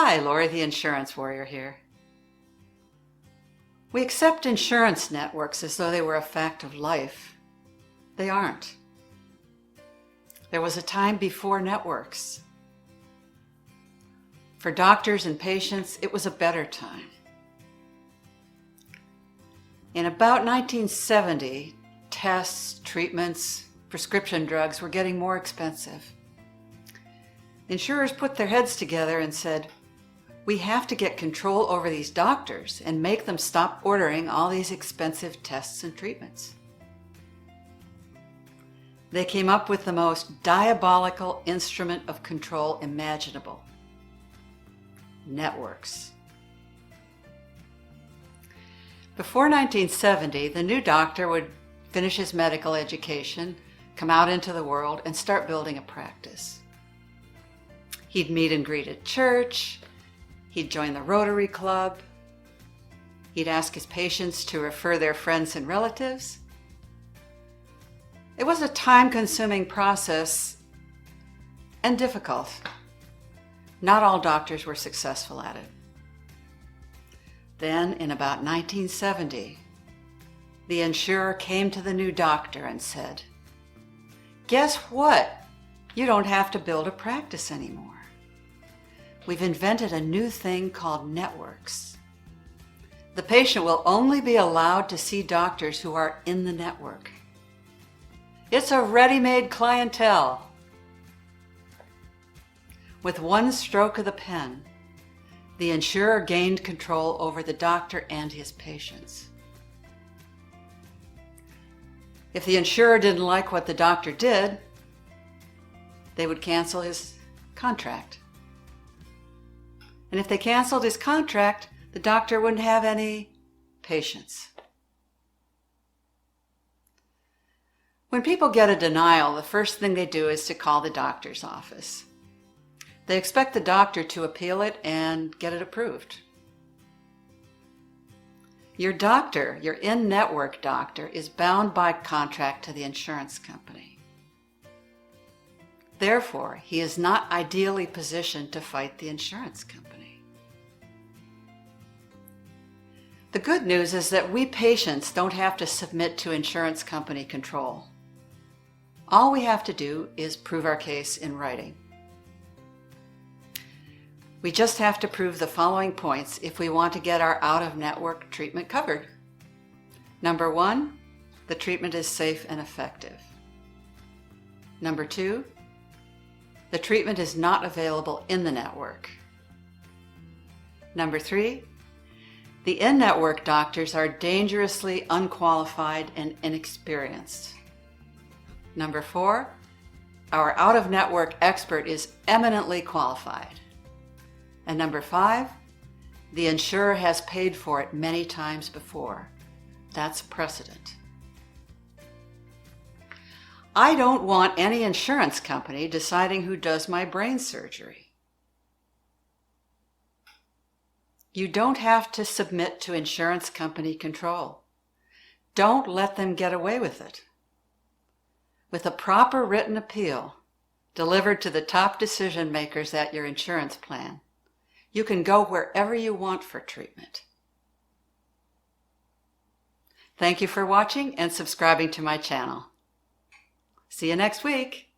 Hi, Lori the Insurance Warrior here. We accept insurance networks as though they were a fact of life. They aren't. There was a time before networks. For doctors and patients, it was a better time. In about 1970, tests, treatments, prescription drugs were getting more expensive. Insurers put their heads together and said, we have to get control over these doctors and make them stop ordering all these expensive tests and treatments. They came up with the most diabolical instrument of control imaginable: networks. Before 1970, the new doctor would finish his medical education, come out into the world, and start building a practice. He'd meet and greet at church. He'd join the Rotary Club. He'd ask his patients to refer their friends and relatives. It was a time-consuming process and difficult. Not all doctors were successful at it. Then, in about 1970, the insurer came to the new doctor and said, "Guess what? You don't have to build a practice anymore. We've invented a new thing called networks. The patient will only be allowed to see doctors who are in the network. It's a ready-made clientele." With one stroke of the pen, the insurer gained control over the doctor and his patients. If the insurer didn't like what the doctor did, they would cancel his contract. And if they canceled his contract, the doctor wouldn't have any patients. When people get a denial, the first thing they do is to call the doctor's office. They expect the doctor to appeal it and get it approved. Your doctor, your in-network doctor, is bound by contract to the insurance company. Therefore, he is not ideally positioned to fight the insurance company. The good news is that we patients don't have to submit to insurance company control. All we have to do is prove our case in writing. We just have to prove the following points if we want to get our out-of-network treatment covered. Number 1, the treatment is safe and effective. Number 2, the treatment is not available in the network. Number 3, the in-network doctors are dangerously unqualified and inexperienced. Number 4, our out-of-network expert is eminently qualified. And number 5, the insurer has paid for it many times before. That's precedent. I don't want any insurance company deciding who does my brain surgery. You don't have to submit to insurance company control. Don't let them get away with it. With a proper written appeal delivered to the top decision makers at your insurance plan, you can go wherever you want for treatment. Thank you for watching and subscribing to my channel. See you next week.